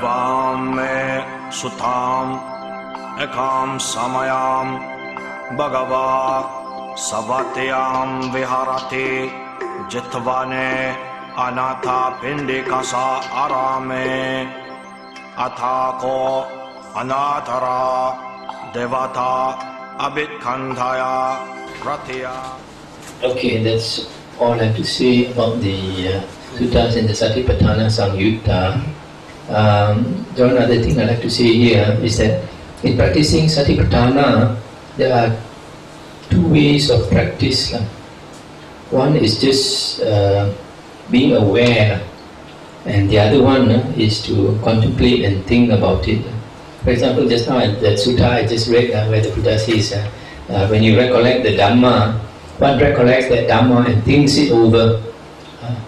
Evam me sutam ekam samayam Bhagava Savatyam Viharati Jitvane Anatha Pindikasa Arame Athako Anathara Devata Abhitkandhaya Rathiya. Okay, that's all I have to say about the suttas in the Satipatthana Samyutta. The one other thing I'd like to say here is that in practicing Satipatthana, there are two ways of practice. One is just being aware, and the other one is to contemplate and think about it. For example, just now that sutta I just read where the Buddha says, when you recollect the Dhamma, one recollects that Dhamma and thinks it over.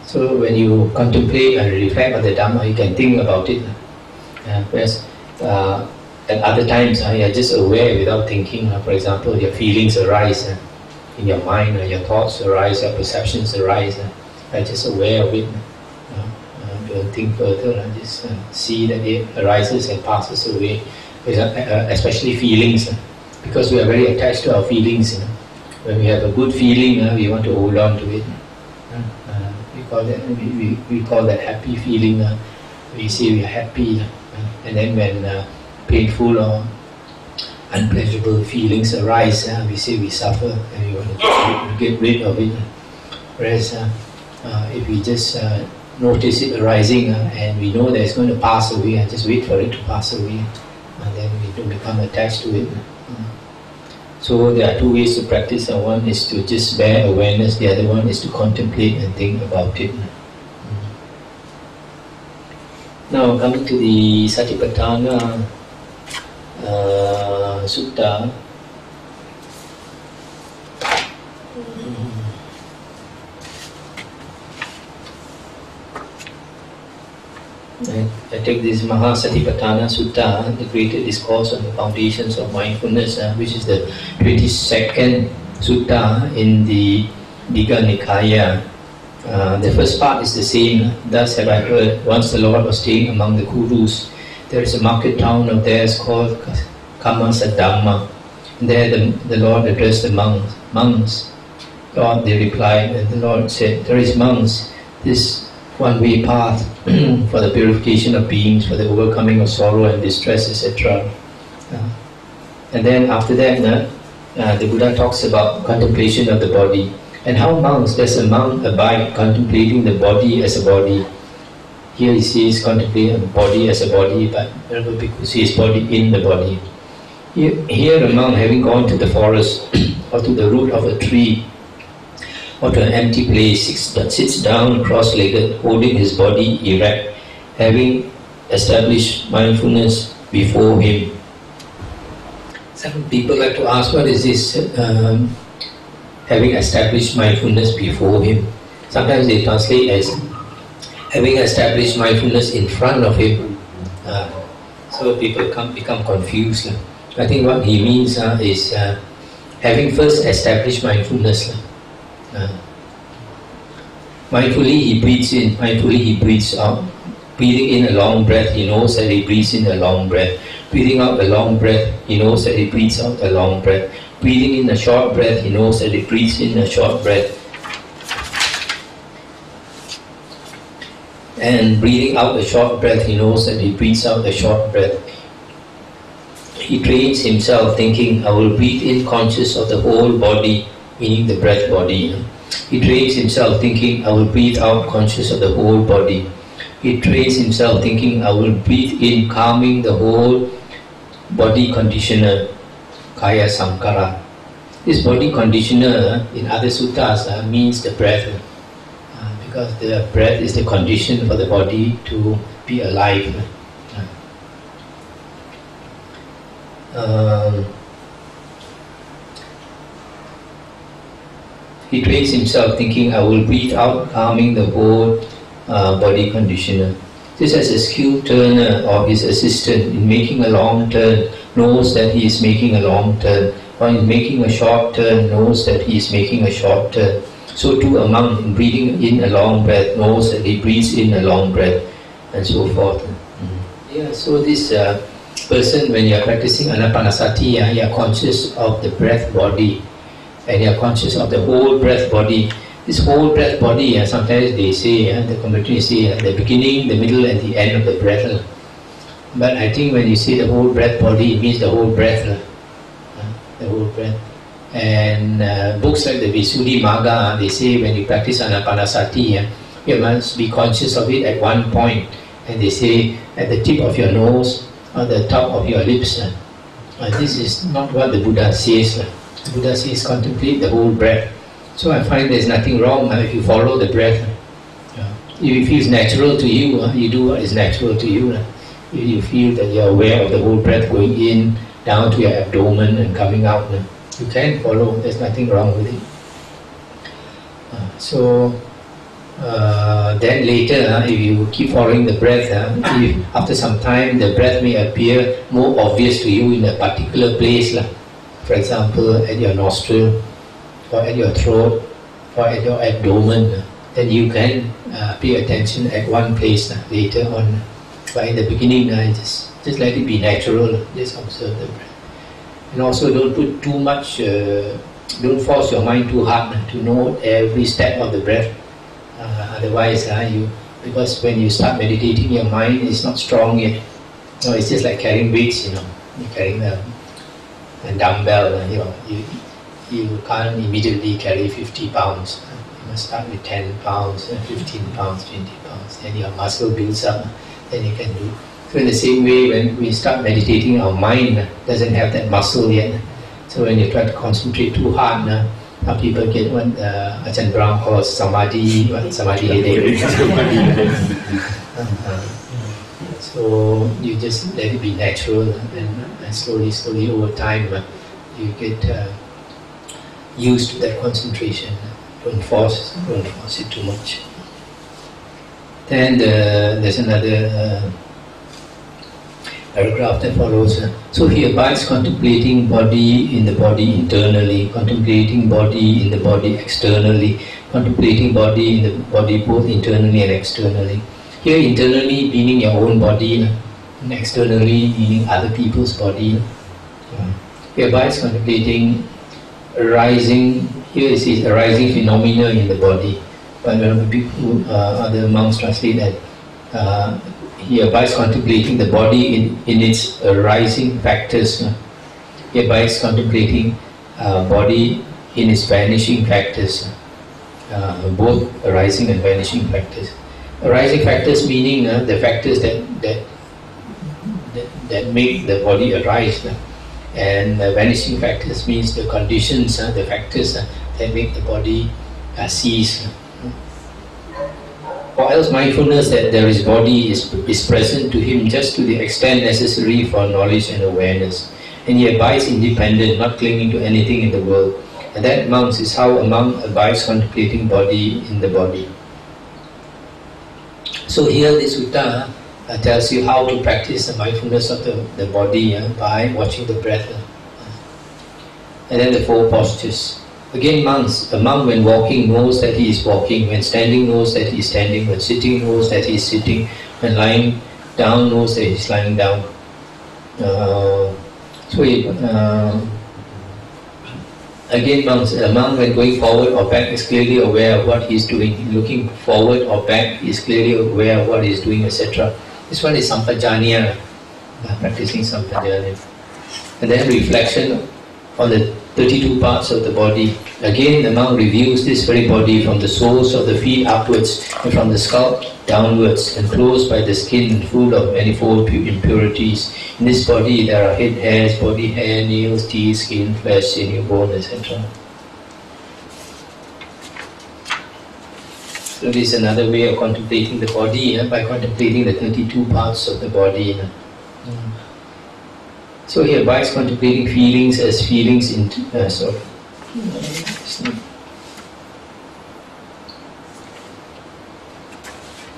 So when you contemplate and reflect on the Dhamma, you can think about it. Whereas at other times, you are just aware without thinking. For example, your feelings arise in your mind, your thoughts arise, your perceptions arise. You are just aware of it. Don't think further. Just see that it arises and passes away. Especially feelings, because we are very attached to our feelings. When we have a good feeling, we want to hold on to it. We call that happy feeling. We say we are happy, and then when painful or unpleasurable feelings arise, we say we suffer and we want to get rid of it. Whereas if we just notice it arising and we know that it's going to pass away, and just wait for it to pass away, and then we don't become attached to it. So there are two ways to practice. One is to just bear awareness, the other one is to contemplate and think about it. Now coming to the Satipatthana Sutta. I take this Satipatthana Sutta, the greater discourse on the foundations of mindfulness, which is the 22nd Sutta in the Digha Nikaya. The first part is the same. Thus have I heard, once the Lord was staying among the Kurus, there is a market town of theirs called Kamasadhamma. There the Lord addressed the monks. Lord, they replied, and the Lord said, there is monks, this one-way path for the purification of beings, for the overcoming of sorrow and distress, etc. And then after that, the Buddha talks about contemplation of the body, and how monks, does a monk abide contemplating the body as a body. Here he says contemplate the body as a body, but Venerable Bhikkhu says body in the body. Here a monk, having gone to the forest or to the root of a tree or to an empty place, sits down cross-legged, holding his body erect, having established mindfulness before him. Some people like to ask, what is this having established mindfulness before him? Sometimes they translate as having established mindfulness in front of him. So people become confused. I think what he means is having first established mindfulness. Mindfully he breathes in, mindfully he breathes out. Breathing in a long breath, he knows that he breathes in a long breath. Breathing out a long breath, he knows that he breathes out a long breath. Breathing in a short breath, he knows that he breathes in a short breath. And breathing out a short breath, he knows that he breathes out a short breath. He trains himself thinking, I will breathe in conscious of the whole body, meaning the breath body. He trains himself thinking, I will breathe out conscious of the whole body. He trains himself thinking, I will breathe in calming the whole body conditioner, Kaya Sankara. This body conditioner in other suttas means the breath, because the breath is the condition for the body to be alive. He trains himself thinking, I will breathe out, calming the whole body conditioner. Just as a skilled turner or his assistant in making a long turn knows that he is making a long turn, or in making a short turn knows that he is making a short turn, so too a monk in breathing in a long breath knows that he breathes in a long breath, and so forth. Yeah, so this person, when you are practicing anapanasati, you are conscious of the breath body, and you are conscious of the whole breath body. This whole breath body, sometimes they say, the commentaries say, the beginning, the middle, and the end of the breath. But I think when you say the whole breath body, it means the whole breath. The whole breath. And books like the Visuddhimagga, they say when you practice anapanasati, you must be conscious of it at one point. And they say at the tip of your nose or the top of your lips. This is not what the Buddha says. The Buddha says contemplate the whole breath. So I find there's nothing wrong if you follow the breath. If it feels natural to you, you do what is natural to you. If you feel that you're aware of the whole breath going in, down to your abdomen and coming out, you can follow. There's nothing wrong with it. Then later, if you keep following the breath, if after some time the breath may appear more obvious to you in a particular place, for example at your nostril, or at your throat, or at your abdomen, then you can pay attention at one place later on. But in the beginning, just let it be natural, just observe the breath. And also don't put too much, don't force your mind too hard to know every step of the breath. Otherwise, because when you start meditating, your mind is not strong yet. No, it's just like carrying weights, you're carrying a dumbbell. You can't immediately carry 50 pounds. You must start with 10 pounds, 15 pounds, 20 pounds. Then your muscle builds up, then you can do. So in the same way, when we start meditating, our mind doesn't have that muscle yet. So when you try to concentrate too hard, some people get what Ajahn Brahm calls samadhi headache. So you just let it be natural, and slowly over time you get used to that concentration. Don't force it too much. Then there's another paragraph that follows. So he abides contemplating body in the body internally, contemplating body in the body externally, contemplating body in the body both internally and externally. Here internally meaning your own body, and externally meaning other people's body. He abides contemplating arising, here it says arising phenomena in the body. But other monks translate that he abides contemplating the body in its arising factors. He abides contemplating body in its vanishing factors. Both arising and vanishing factors. Arising factors meaning the factors that make the body arise. And vanishing factors means the conditions, the factors that make the body cease. Or else mindfulness that there is body is present to him just to the extent necessary for knowledge and awareness. And he abides independent, not clinging to anything in the world. And that, monks, is how a monk abides contemplating body in the body. So here this sutta tells you how to practice the mindfulness of the body by watching the breath. And then the 4 postures. Again, monks, a monk when walking knows that he is walking, when standing knows that he is standing, when sitting knows that he is sitting, when lying down knows that he is lying down. Again, monks, a monk when going forward or back is clearly aware of what he is doing. Looking forward or back, he is clearly aware of what he is doing, etc. This one is sampajanya, practicing sampajanya. And then reflection on the 32 parts of the body. Again, the monk reviews this very body from the soles of the feet upwards and from the scalp downwards, enclosed by the skin full of manifold impurities. In this body there are head hairs, body hair, nails, teeth, skin, flesh, sinew, bone, etc. So this is another way of contemplating the body, by contemplating the 32 parts of the body. So he abides contemplating feelings as feelings in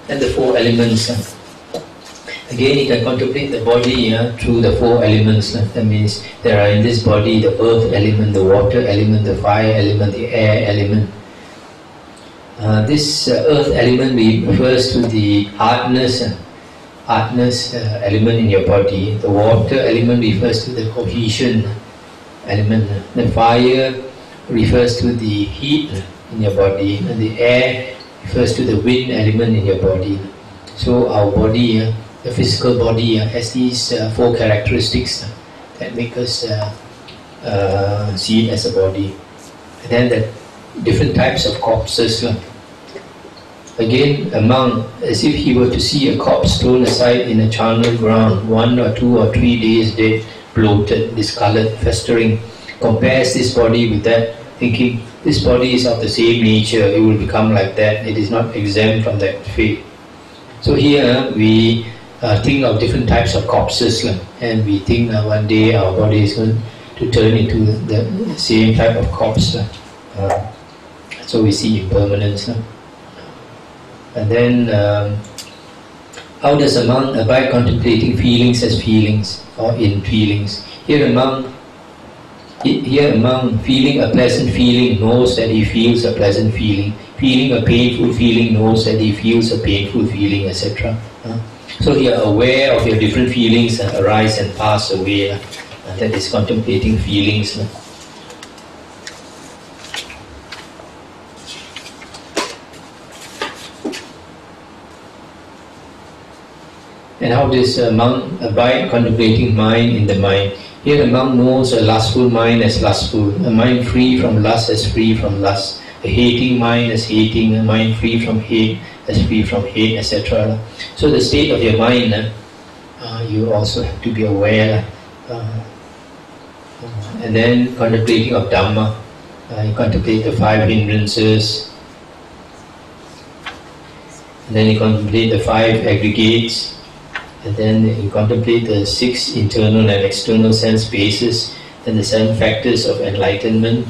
and the 4 elements. Again, he can contemplate the body through the 4 elements. That means there are in this body the earth element, the water element, the fire element, the air element. This earth element refers to the hardness hardness element in your body. The water element refers to the cohesion element. The fire refers to the heat in your body, and the air refers to the wind element in your body. So our body, the physical body, has these 4 characteristics that make us see it as a body. And then the different types of corpses. Again, a monk, as if he were to see a corpse thrown aside in a charnel ground, 1 or 2 or 3 days dead, bloated, discolored, festering, compares this body with that, thinking this body is of the same nature, it will become like that, it is not exempt from that fate. So here we think of different types of corpses, and we think one day our body is going to turn into the same type of corpse. So we see impermanence. And then, how does a monk abide contemplating feelings as feelings or in feelings? Here a monk feeling a pleasant feeling knows that he feels a pleasant feeling. Feeling a painful feeling knows that he feels a painful feeling, etc. So you are aware of your different feelings that arise and pass away. And that is contemplating feelings. And how does a monk abide contemplating mind in the mind? Here the monk knows a lustful mind as lustful, a mind free from lust as free from lust, a hating mind as hating, a mind free from hate as free from hate, etc. So the state of your mind, you also have to be aware. And then contemplating of Dhamma, you contemplate the 5 hindrances, and then you contemplate the 5 aggregates, and then you contemplate the 6 internal and external sense bases, then the 7 factors of enlightenment.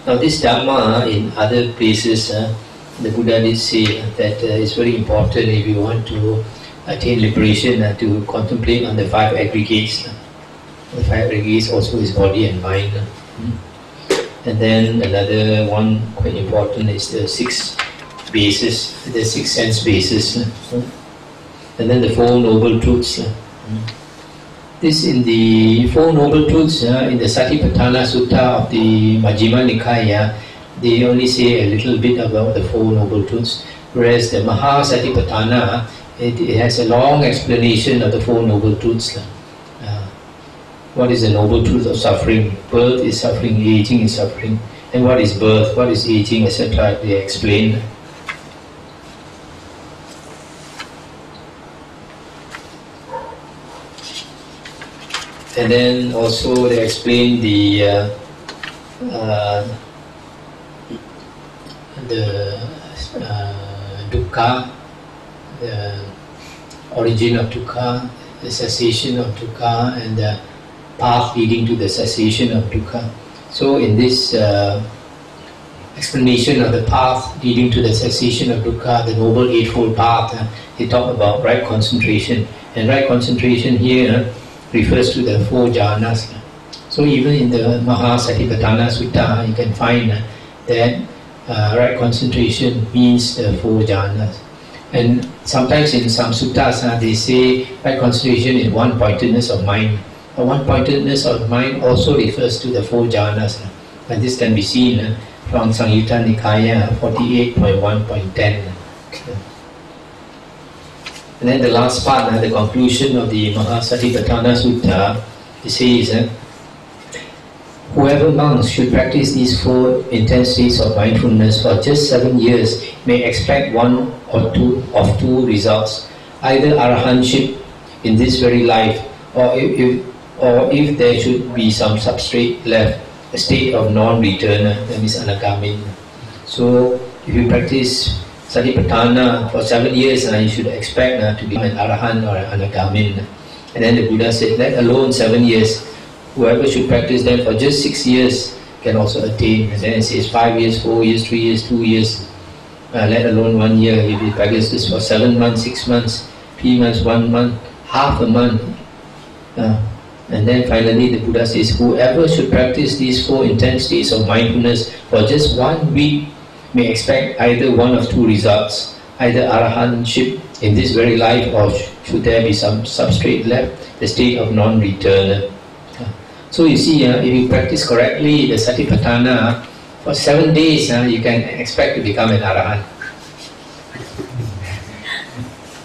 Now this Dhamma, in other places, the Buddha did say that it's very important if you want to attain liberation to contemplate on the 5 aggregates. The 5 aggregates also is body and mind. And then another one quite important is the 6 bases, the 6 sense bases, and then the 4 noble truths. This in the 4 noble truths, in the Satipatthana Sutta of the Majjhima Nikaya, they only say a little bit about the 4 noble truths, whereas the Satipatthana, it has a long explanation of the 4 noble truths. What is the noble truth of suffering? Birth is suffering, aging is suffering. And what is birth, what is aging, etc. They explain. And then also they explain the dukkha, the origin of dukkha, the cessation of dukkha, and the path leading to the cessation of dukkha. So in this explanation of the path leading to the cessation of dukkha, the Noble Eightfold Path, they talk about right concentration. And right concentration here refers to the 4 jhanas. So even in the Satipatthana Sutta, you can find that right concentration means the 4 jhanas. And sometimes in some suttas, they say right concentration is one-pointedness of mind. One-pointedness of mind also refers to the 4 jhanas. And this can be seen from Samyutta Nikaya 48.1.10. And then the last part, the conclusion of the Satipatthana Sutta, it says, whoever monks should practice these 4 intense states of mindfulness for just 7 years may expect 1 or 2 results, either arahantship in this very life, or if there should be some substrate left, a state of non-returner, that is anagamin. So if you practice Satipatthana for 7 years, you should expect to become an arahant or an anagamin. And then the Buddha said, let alone 7 years, whoever should practice them for just 6 years can also attain. And then it says 5 years, 4 years, 3 years, 2 years, let alone 1 year. If you practice this for 7 months, 6 months, 3 months, 1 month, half a month. And then finally the Buddha says, whoever should practice these 4 intense states of mindfulness for just 1 week may expect either one of two results, either arahantship in this very life, or should there be some substrate left, the state of non-return. So you see, if you practice correctly the Satipatthana, for 7 days you can expect to become an arahant.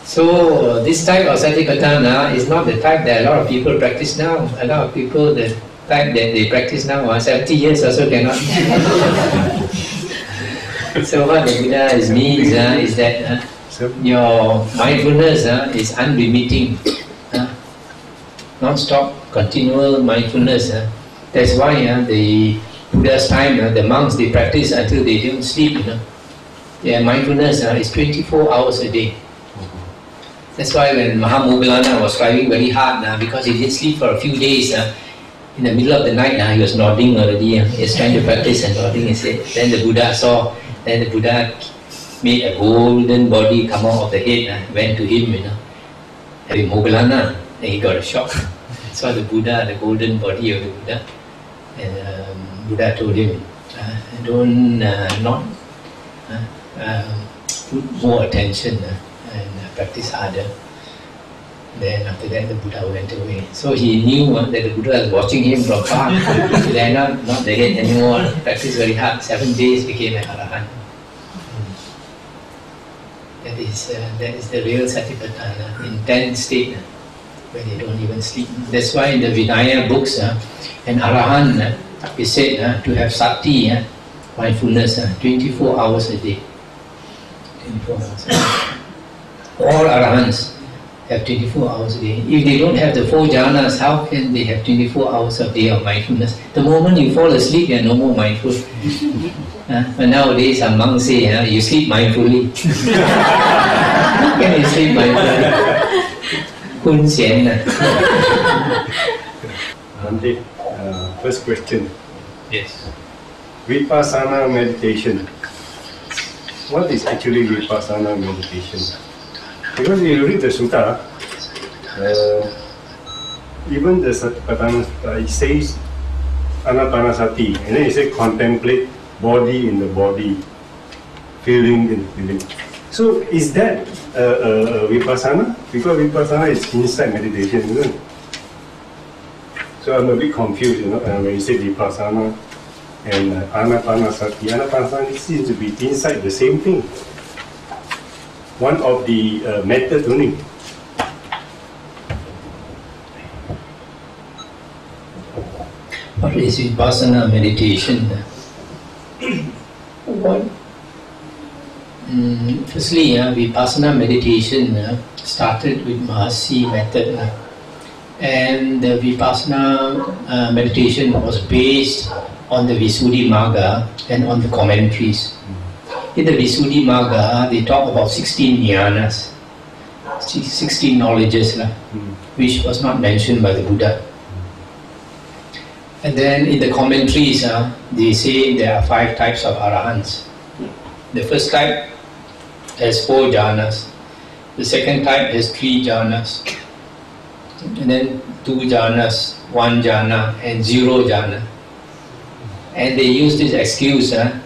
So this type of Satipatthana is not the type that a lot of people practice now. A lot of people, the type that they practice now, 70 years also cannot. So what the Buddha means is that your mindfulness is unremitting, non-stop, continual mindfulness. That's why the Buddha's time, the monks, they practice until they don't sleep. Their mindfulness is 24 hours a day. That's why when Mahamoggallana was striving very hard, because he didn't sleep for a few days, in the middle of the night he was nodding already. He was trying to practice and nodding. He said, then the Buddha saw, then the Buddha made a golden body come out of the head, went to him, having Moggallana, and he got a shock. Saw the Buddha, the golden body of the Buddha, and Buddha told him, don't put more attention and practice harder. Then after that the Buddha went away. So he knew that the Buddha was watching him from far. They are not the head anymore. Practice very hard. 7 days became an arahant. That is the real Satipatthana, intense state where they don't even sleep. That's why in the Vinaya books, an arahant is said to have sati, mindfulness, 24 hours a day. 24 hours a day. All arahants have 24 hours a day. If they don't have the 4 jhanas, how can they have 24 hours a day of mindfulness? The moment you fall asleep, you are no more mindful. But nowadays, some monks say, you sleep mindfully. How can you sleep mindfully? Kun xian. First question. Yes. Vipassana meditation. What is actually Vipassana meditation? Because you read the sutta, even the Satipatthana Sutta, it says Anapanasati, and then it says contemplate body in the body, feeling in feeling. So is that Vipassana? Because Vipassana is insight meditation, isn't it? So I'm a bit confused, when you say Vipassana and Anapanasati. Anapanasati seems to be inside the same thing. One of the methods only. What is Vipassana meditation? What? Firstly, Vipassana meditation started with Mahasi method. And the Vipassana meditation was based on the Visuddhimagga and on the commentaries. In the Visuddhimagga, they talk about 16 jhanas, 16 knowledges, which was not mentioned by the Buddha. And then in the commentaries, they say there are 5 types of arahants. The first type has 4 jhanas. The second type has 3 jhanas. And then 2 jhanas, 1 jhana, and 0 jhana. And they use this excuse that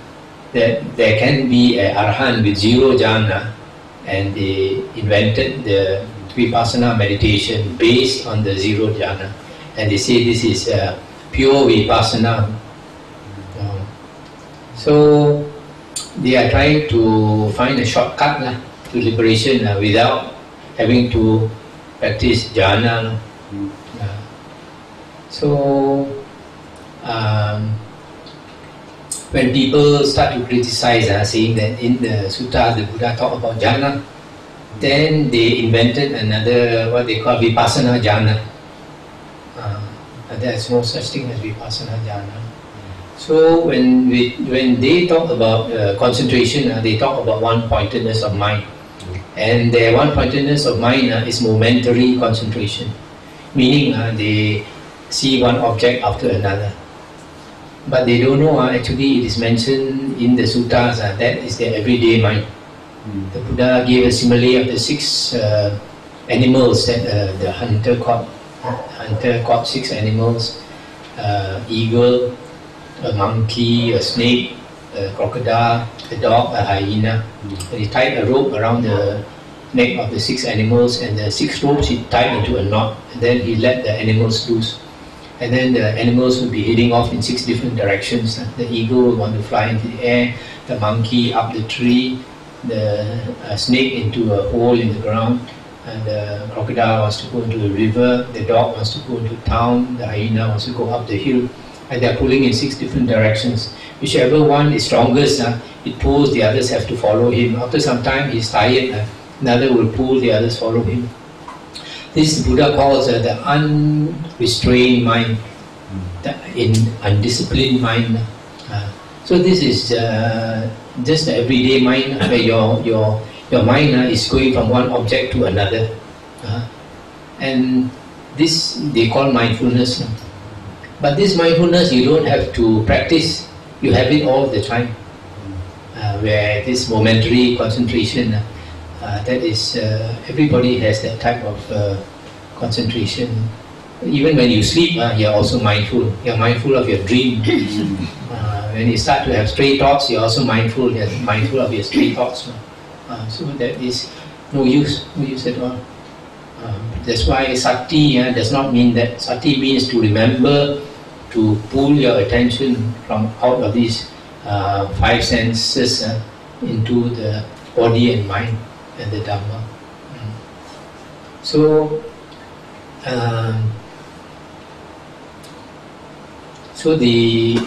there can be an arahant with 0 jhana, and they invented the Vipassana meditation based on the 0 jhana. And they say this is pure Vipassana. So they are trying to find a shortcut to liberation without having to practice jhana. So when people start to criticize, saying that in the sutta the Buddha talked about jhana, then they invented another, what they call Vipassana jhana. There's no such thing as Vipassana jhana. So when they talk about concentration, they talk about one-pointedness of mind. And their one-pointedness of mind is momentary concentration, meaning they see one object after another. But they don't know, actually it is mentioned in the suttas, that is their everyday mind. The Buddha gave a simile of the 6 animals that the hunter caught. Hunter caught 6 animals, eagle, a monkey, a snake, a crocodile, a dog, a hyena. And he tied a rope around the neck of the 6 animals, and the 6 ropes he tied into a knot, and then he let the animals loose. And then the animals would be heading off in 6 different directions. The eagle would want to fly into the air, the monkey up the tree, the snake into a hole in the ground, and the crocodile wants to go into the river, the dog wants to go into town, the hyena wants to go up the hill, and they're pulling in 6 different directions. Whichever one is strongest, it pulls, the others have to follow him. After some time he's tired, another will pull, the others follow him. This Buddha calls the unrestrained mind, the undisciplined mind. So this is just the everyday mind, where your mind is going from one object to another. And this they call mindfulness. But this mindfulness you don't have to practice, you have it all the time. Where this momentary concentration, that is, everybody has that type of concentration. Even when you sleep, you're also mindful. You're mindful of your dream. When you start to have stray thoughts, you're also mindful. You're mindful of your stray thoughts. So that is no use at all. That's why sati does not mean that. Sati means to remember, to pull your attention from out of these 5 senses into the body and mind and the Dhamma. So the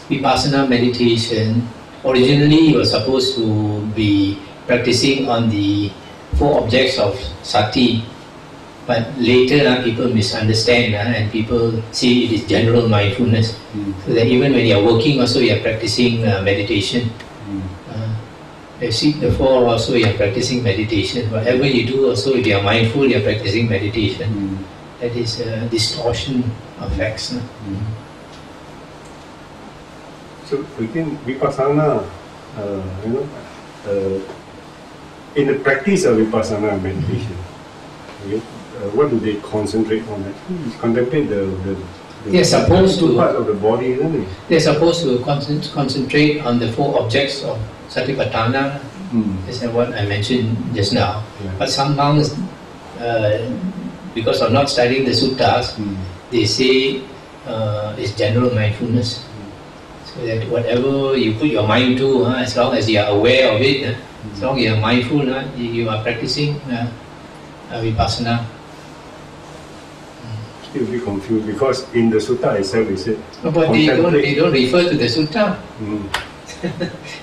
Vipassana meditation, originally you were supposed to be practicing on the 4 objects of sati, but later people misunderstand and people say it is general mindfulness. So that even when you are working also you are practicing meditation. You seek the 4 also you are practicing meditation. Whatever you do also, if you are mindful, you are practicing meditation. That is a distortion of facts. So within Vipassana, in the practice of Vipassana meditation, what do they concentrate on? Contemplate the they're supposed to part of the body, isn't it? They're supposed to concentrate on the 4 objects of Satipatthana. Is what I mentioned just now. But some monks, because of not studying the suttas, they say it's general mindfulness. So that whatever you put your mind to, as long as you are aware of it, as long as you are mindful, you are practicing Vipassana. Still be confused because in the sutta itself it said. No, but they don't refer to the sutta.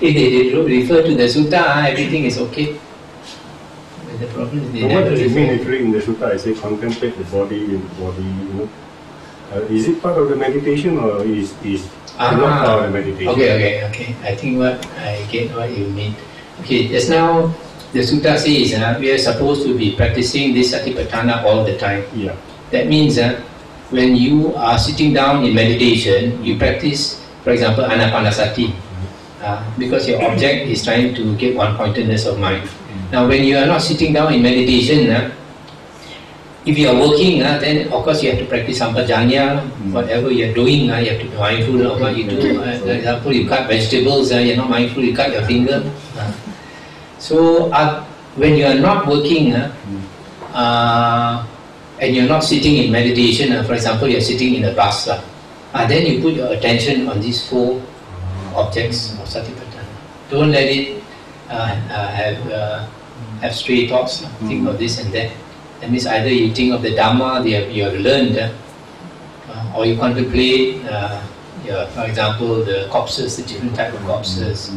If they don't refer to the sutta, everything is okay. But the problem is they what never does it mean refer. if in the sutta I say contemplate the body in the body? Is it part of the meditation or is not part of the meditation? Okay. I think I get what you mean. Okay, just now the sutta says we are supposed to be practicing this Satipatthana all the time. Yeah. That means when you are sitting down in meditation, you practice, for example, Anapanasati, because your object is trying to get one-pointedness of mind. Now, when you are not sitting down in meditation, if you are working, then of course you have to practice Sampajanya. Whatever you are doing, you have to be mindful of what you do. For example, you cut vegetables, you are not mindful, you cut your finger. So, when you are not working, and you're not sitting in meditation, for example, you're sitting in a bus, then you put your attention on these 4 objects of Satipatthana. Don't let it have stray thoughts, think of this and that. That means either you think of the Dhamma you have learned, or you contemplate, for example, the corpses, the different type of corpses,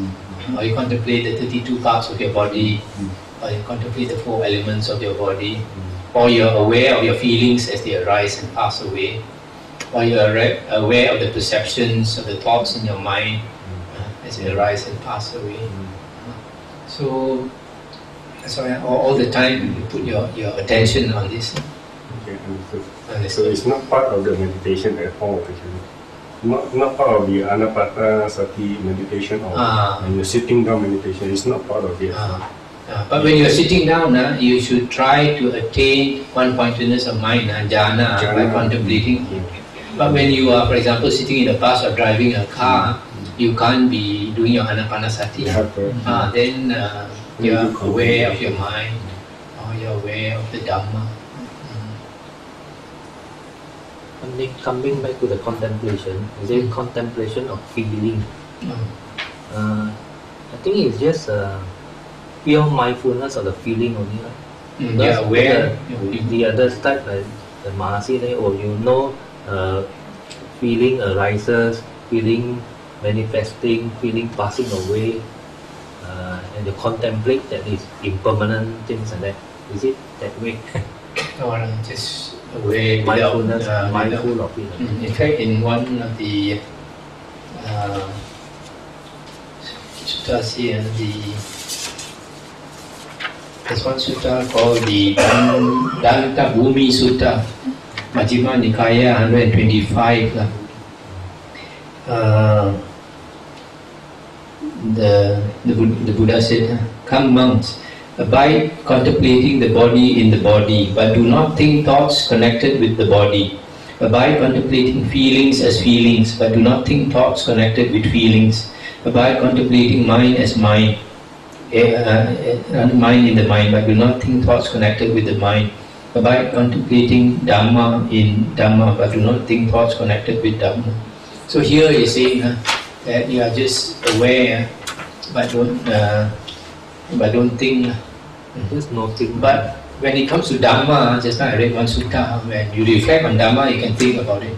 or you contemplate the 32 parts of your body, or you contemplate the 4 elements of your body, or you're aware of your feelings as they arise and pass away, or you're aware of the perceptions of the thoughts in your mind as they arise and pass away. So all the time you put your attention on this. Okay, so it's not part of the meditation at all, actually. Not part of the Anapanasati meditation or when you're sitting down meditation. It's not part of it. But when you're sitting down, you should try to attain one-pointedness of mind, jhana, by contemplating. But when you are, for example, sitting in a bus or driving a car, you can't be doing your anapanasati. Then you're aware of your mind, or you're aware of the Dhamma. And then coming back to the contemplation, is it contemplation of feeling? I think it's just pure mindfulness of the feeling only. You're aware. The other type, like the Mahasi, you know, feeling arises, feeling manifesting, feeling passing away, and you contemplate that is impermanent, things like that. Is it that way? Or just aware, mindfulness, mindful without, of it. In fact, in one of the suttas here, there's one sutta called the Dhammavuddho Sutta, Majjhima Nikaya 125. The Buddha said, "Come monks, abide contemplating the body in the body, but do not think thoughts connected with the body. Abide contemplating feelings as feelings, but do not think thoughts connected with feelings. Abide contemplating mind as mind, mind in the mind, but do not think thoughts connected with the mind. Abide contemplating Dhamma in Dhamma, but do not think thoughts connected with Dhamma." So here you say that you are just aware, but don't think. Just nothing. But when it comes to Dhamma, just now I read one sutta, when you reflect on Dhamma, you can think about it.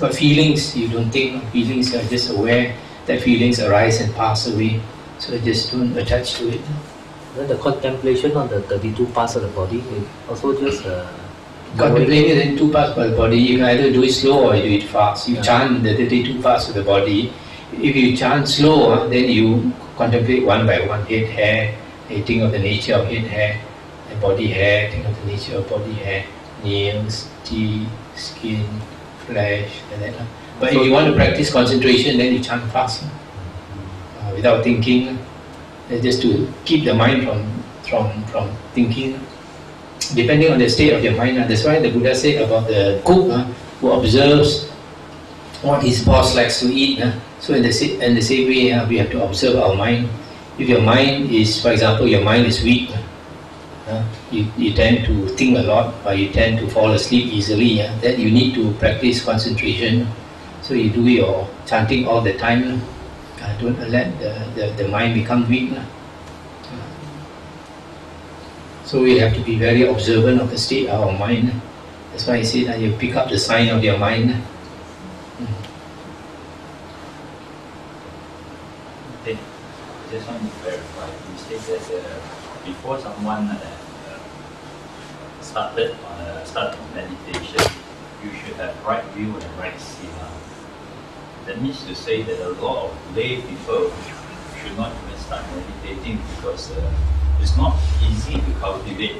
But feelings, you don't think. Feelings, you are just aware that feelings arise and pass away. So just don't attach to it. Then the contemplation on the 32 parts of the body is also just contemplating the 32 parts of the body. You can either do it slow or you do it fast. You chant the 32 parts of the body. If you chant slow, then you contemplate one by one: head, hair. You think of the nature of head, hair, and body hair. Think of the nature of body hair, nails, teeth, skin, flesh, and that. But if you want to practice concentration, then you chant fast, without thinking, just to keep the mind from thinking. Depending on the state of your mind, that's why the Buddha said about the cook who observes what his boss likes to eat. So in the same way, we have to observe our mind. If your mind is, for example, your mind is weak, you tend to think a lot, or you tend to fall asleep easily, then you need to practice concentration. So you do your chanting all the time. Don't let the mind become weak. So we have to be very observant of the state of our mind. That's why I say that you pick up the sign of your mind. Okay. Just want to clarify. You said that before someone start meditation, you should have right view and right sila. That means to say that a lot of lay people should not even start meditating because it's not easy to cultivate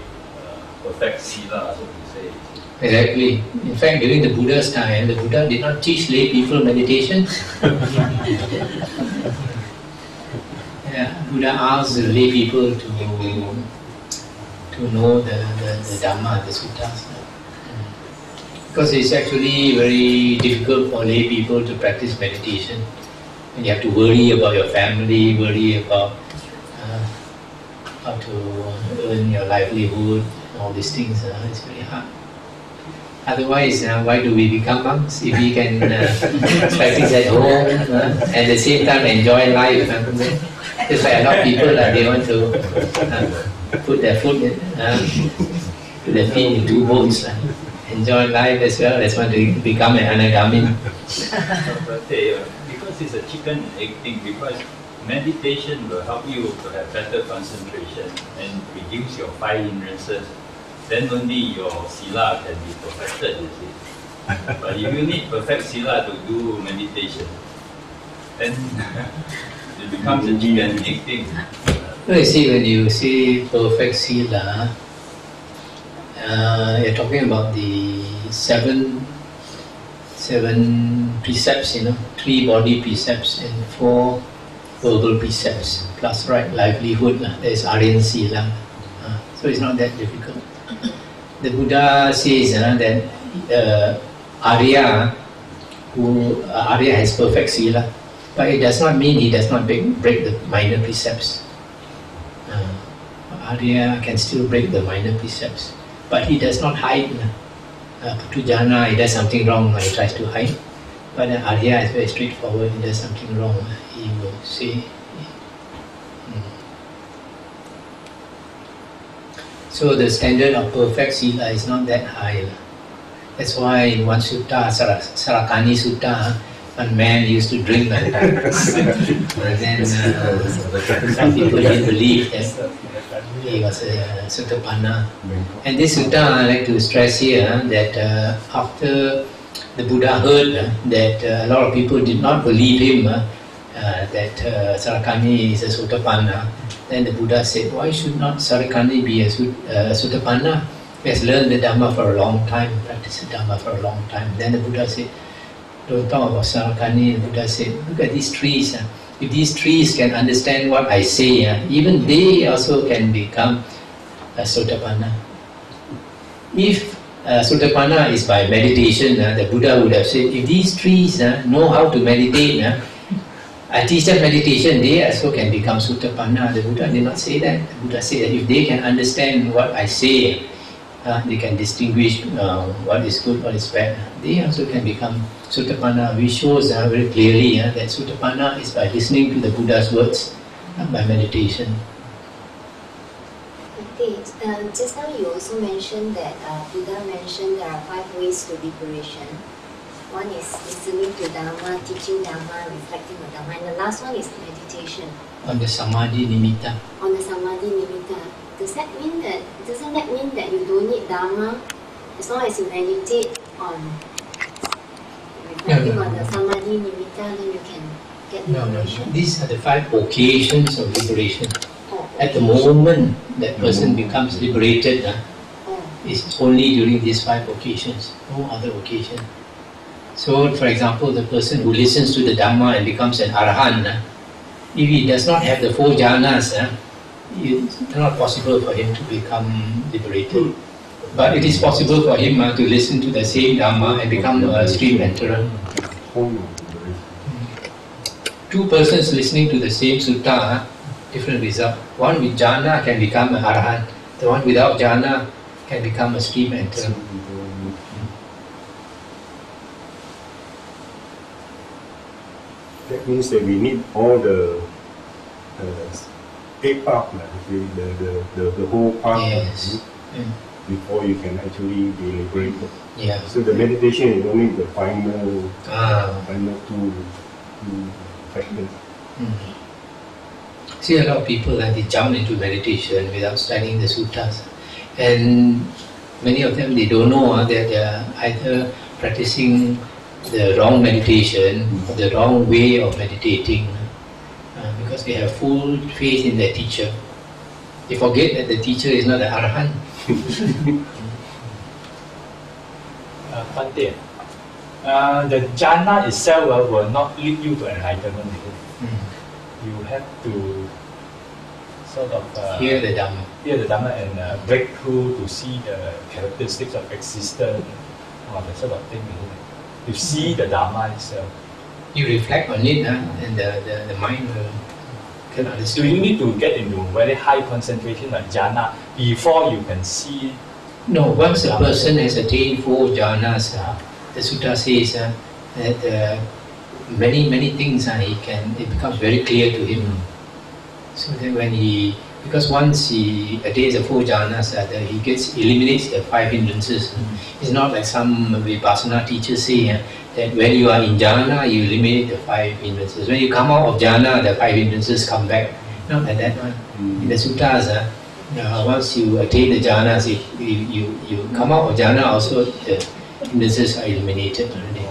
perfect sila, so to say. Exactly. In fact, during the Buddha's time, the Buddha did not teach lay people meditation. Buddha asked the lay people to know the Dhamma, the suttas. Because it's actually very difficult for lay people to practice meditation. And you have to worry about your family, worry about how to earn your livelihood, all these things. It's very hard. Otherwise, why do we become monks? If we can practice at home, at the same time enjoy life. That's why a lot of people they want to put their feet in two boats. Enjoy life as well as want to become an anagami. But because it's a chicken and egg thing, because meditation will help you to have better concentration and reduce your five hindrances. Then only your sila can be perfected, you see. But if you need perfect sila to do meditation, then it becomes a chicken and egg thing. So you see, when you say perfect sila, you're talking about the seven precepts, 3 body precepts and 4 verbal precepts, plus right livelihood. There's Aryan Sila. So it's not that difficult. The Buddha says that Arya who Arya has perfect sila, but it does not mean he does not break the minor precepts. Arya can still break the minor precepts, but he does not hide. Putujana, he does something wrong, he tries to hide. But Arya is very straightforward, he does something wrong, he will say. So the standard of perfect sila is not that high. That's why in one sutta, Sarakani sutta, one man used to drink like that. But then some people didn't believe that he was a Satipatthana. And this sutta, I like to stress here that after the Buddha heard that a lot of people did not believe him, that Sarakani is a Satipatthana, then the Buddha said, why should not Sarakani be a Satipatthana? He has learned the Dhamma for a long time, practiced the Dhamma for a long time. Then the Buddha said, don't talk about Sarakani. The Buddha said, look at these trees. If these trees can understand what I say, even they also can become a Sotapanna. If Sotapanna is by meditation, the Buddha would have said, if these trees know how to meditate, I teach them meditation, they also can become Sotapanna. The Buddha did not say that. The Buddha said that if they can understand what I say, they can distinguish what is good, what is bad. They also can become Sotapanna, which shows very clearly that Sotapanna is by listening to the Buddha's words, not by meditation. Okay, just now you also mentioned that Buddha mentioned there are 5 ways to liberation. One is listening to Dhamma, teaching Dhamma, reflecting on Dhamma, and the last one is meditation. On the Samadhi Nimitta. On the Samadhi Nimitta. Doesn't that mean that you don't need Dhamma as long as you meditate on reflecting on the Samadhi Nimitta, then you can get liberation? No. These are the 5 occasions of liberation. At the moment that person becomes liberated, it's only during these 5 occasions, no other occasion. So, for example, the person who listens to the Dhamma and becomes an Arahant, if he does not have the 4 jhanas, it's not possible for him to become liberated. But it is possible for him to listen to the same Dhamma and become a stream enterer. 2 persons listening to the same sutta, different result. One with jhana can become an Arahant. The one without jhana can become a stream enterer. That means that we need all the 8 paths, the whole path. Yes. Before you can actually be liberated. Yeah. So the meditation is only the final 2 factors. See, a lot of people they jump into meditation without studying the suttas, and many of them they don't know that they are either practicing the wrong meditation or the wrong way of meditating, because they have full faith in their teacher. They forget that the teacher is not an Arahant. Bhante, the jhana itself will not lead you to enlightenment. You have to sort of hear the Dhamma and break through to see the characteristics of existence or that sort of thing. You see the Dhamma itself. You reflect on it, and the mind will can understand. Do you need to get into very high concentration like jhana before you can see? No, once a person has attained 4 jhanas, the sutta says that many things it becomes very clear to him. So that when because once he attains the 4 jhanas, he eliminates the 5 hindrances. It's not like some Vipassana teachers say that when you are in jhana, you eliminate the 5 hindrances. When you come out of jhana, the 5 hindrances come back. Not like that one. In the suttas, once you attain the jhanas, you come out of jhana, also the hindrances are eliminated already.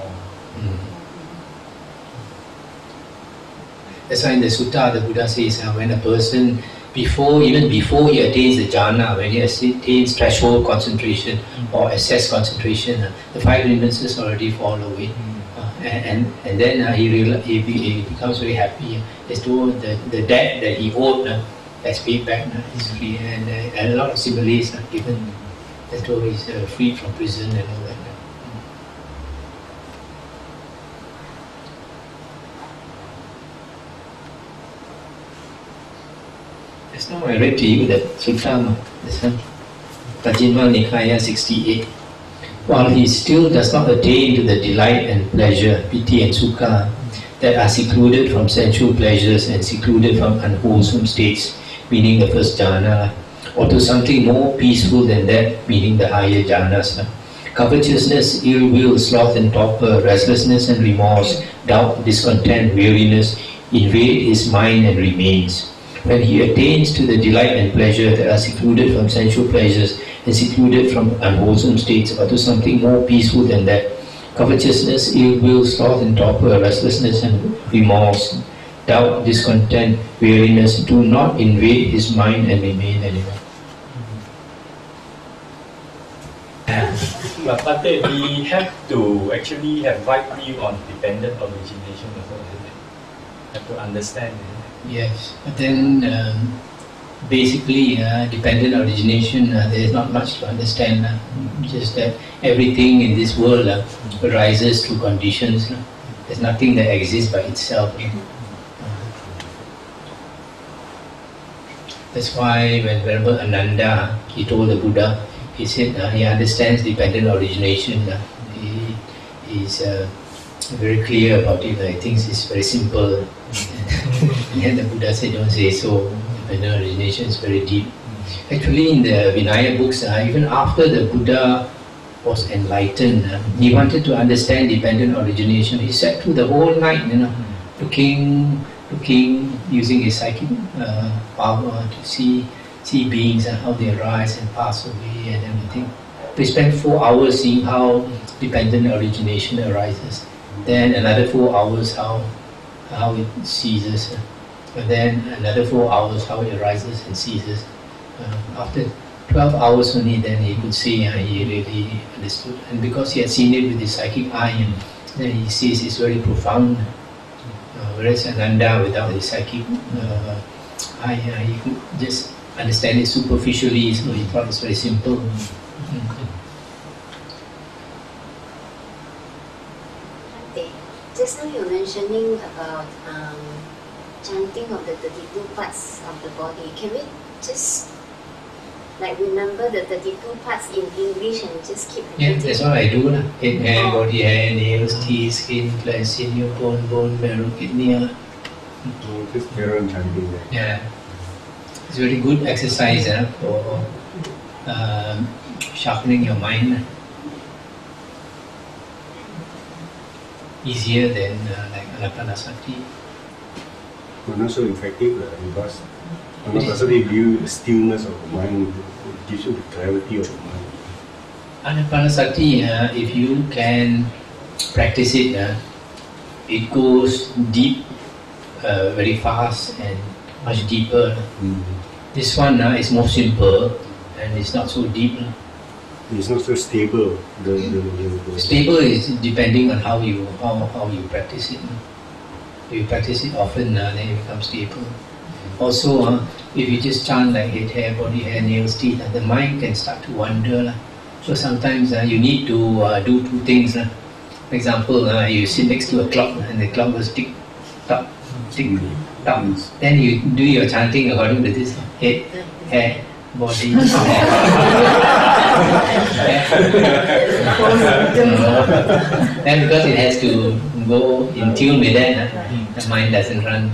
That's why in the sutta, the Buddha says when a person, even before he attains the jhana, when he attains threshold concentration or access concentration, the 5 hindrances already fall away. And then he becomes very happy. As though the debt that he owed has paid back, is free. And a lot of similes are given as though he's freed from prison and all that. now I read to you that Sutta, this one, Majjhima Nikaya 68. While he still does not attain to the delight and pleasure, piti and sukha, that are secluded from sensual pleasures and secluded from unwholesome states, meaning the first jhana, or to something more peaceful than that, meaning the higher jhanas. Covetousness, ill will, sloth and torpor, restlessness and remorse, doubt, discontent, weariness, invade his mind and remains. When he attains to the delight and pleasure that are secluded from sensual pleasures and secluded from unwholesome states, or to something more peaceful than that, covetousness, ill will, sloth and torpor, restlessness and remorse, doubt, discontent, weariness do not invade his mind and remain anymore. But we have to actually have right view on dependent origination also, isn't it? Have to understand. Yes, but then basically dependent origination, there is not much to understand. Just that everything in this world arises through conditions. There's nothing that exists by itself. That's why when Venerable Ananda, he told the Buddha, he said he understands dependent origination. He is very clear about it. He thinks it's very simple. And the Buddha said, don't say so. Dependent origination is very deep. Actually, in the Vinaya books, even after the Buddha was enlightened, he wanted to understand dependent origination. He sat through the whole night, looking, using his psychic power to see beings and how they arise and pass away and everything. We spent 4 hours seeing how dependent origination arises. Then another 4 hours how it ceases. And then another 4 hours how it arises and ceases. After 12 hours only, then he could see he really understood. And because he had seen it with his psychic eye, then he sees it's very profound. Whereas Ananda, without his psychic eye, he could just understand it superficially, so he thought it's very simple. Okay. Just now you're mentioning about chanting of the 32 parts of the body. Can we just remember the 32 parts in English and just keep repeating? Yeah, that's what I do. Head, hair, body hair, nails, teeth, skin, flesh, sinew, bone, marrow, kidney. Just carry on chanting. Yeah. It's a very good exercise for sharpening your mind. Easier than Anapanasati. But not so effective because Anapanasati gives you the stillness of the mind, it gives you the clarity of the mind. Anapanasati, if you can practice it, it goes deep, very fast and much deeper. This one is more simple and it's not so deep. It's not so stable. Stable is depending on how you practice it. If you practice it often, then it becomes stable. Also, if you just chant like head, hair, body hair, nails, teeth, the mind can start to wander. So sometimes you need to do two things. For example, you sit next to a clock and the clock goes tick, tock, tick, tock. Then you do your chanting according to this: head, hair, body, Then because it has to go in tune with that, the mind doesn't run.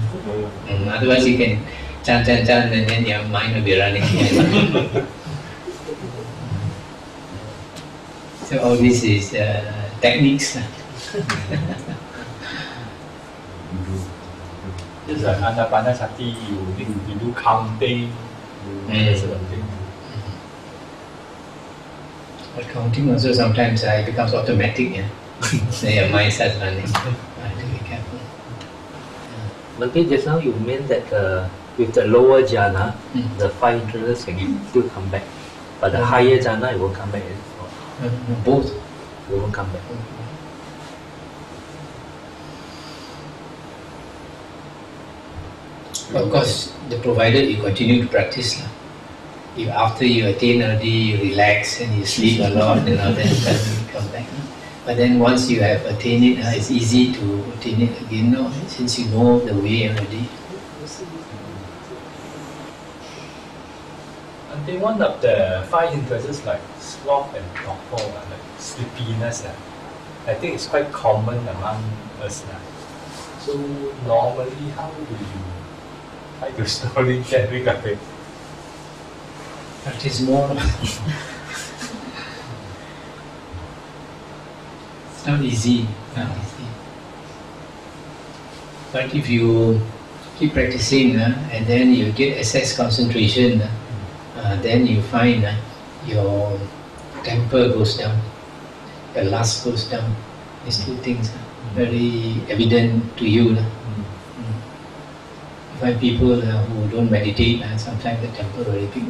Otherwise you can chant and then your mind will be running. So all this is techniques. Just like Anapanasati, you do counting, that sort of thing. But counting also sometimes it becomes automatic. So your mind starts running. I have to be careful. Bhante, just now you meant that with the lower jhana, the five interests can still come back, but the higher jhana it won't come back. Both. It won't come back. Of course, provided you continue to practice. After you attain already, you relax and you sleep a lot, then you come back. But then once you have attained it, it's easy to attain it again, since you know the way already. think one of the 5 hindrances like sloth and torpor, like sleepiness, I think it's quite common among us. So normally, how do you try to slowly get rid of it? Practice more. It's not easy. But if you keep practicing and then you get excess concentration, then you find your temper goes down, your lust goes down. These two things are very evident to you. You find people who don't meditate, sometimes the temper very big.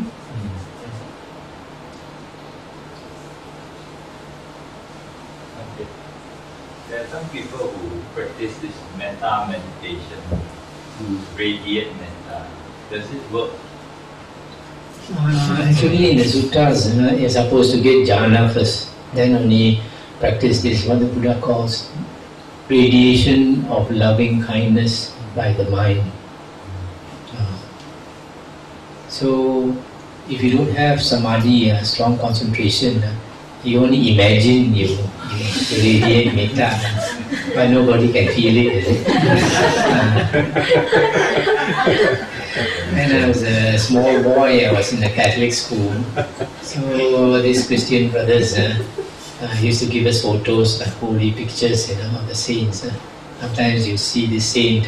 There are some people who practice this metta meditation, who radiate metta. Does it work? Actually, in the sutras, you're supposed to get jhana first, then only practice this, what the Buddha calls radiation of loving kindness by the mind. So, if you don't have samadhi, strong concentration, you only imagine you radiate metta, but nobody can feel it. When I was a small boy, I was in a Catholic school. So these Christian brothers used to give us photos, like holy pictures, of the saints. Sometimes you see this saint,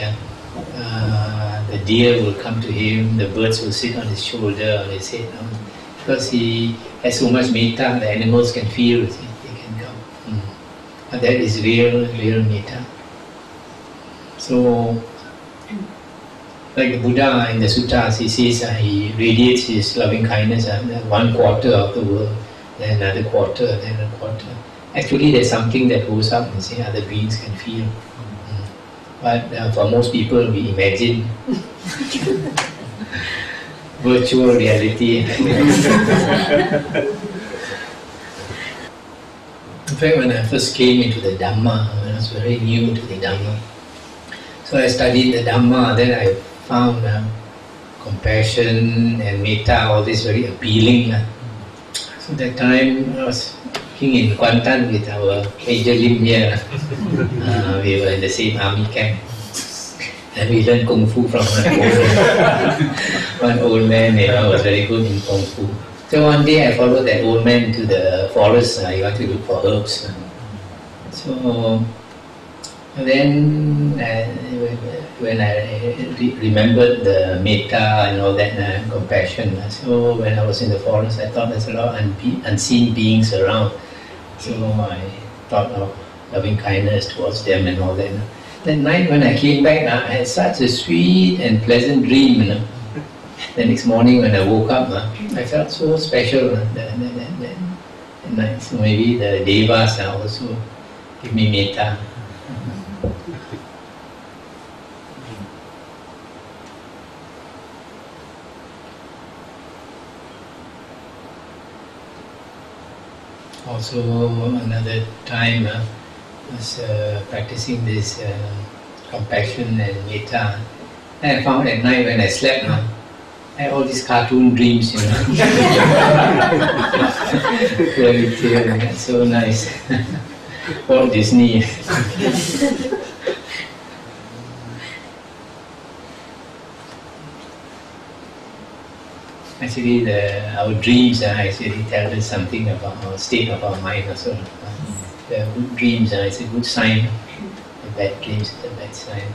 the deer will come to him, the birds will sit on his shoulder, on his head, because he has so much metta, the animals can feel it, they can come. But that is real metta. So, like the Buddha in the sutras, he says he radiates his loving kindness 1/4 of the world, then another quarter, then a quarter. Actually, there's something that goes up and say other beings can feel. But for most people, we imagine virtual reality. In fact, when I first came into the Dhamma, when I was very new to the Dhamma, so I studied the Dhamma, then I found compassion and metta, all this very appealing. So that time I was working in Kuantan with our Major Lim here. We were in the same army camp. And we learned Kung Fu from one old man, was very good in Kung Fu. So one day I followed that old man to the forest. He wanted to look for herbs. So then when I remembered the metta and all that, compassion, so when I was in the forest, I thought there's a lot of unseen beings around. So I thought of loving kindness towards them and all that. That night when I came back, I had such a sweet and pleasant dream. The next morning when I woke up, I felt so special that night. So maybe the devas also give me metta. Also, another time I was practicing this compassion and metta. And I found at night when I slept, I had all these cartoon dreams, Fairy tale, so nice. Walt Disney. Actually, our dreams actually tell us something about our state of our mind also. The good dreams is a good sign. The bad dreams is a bad sign.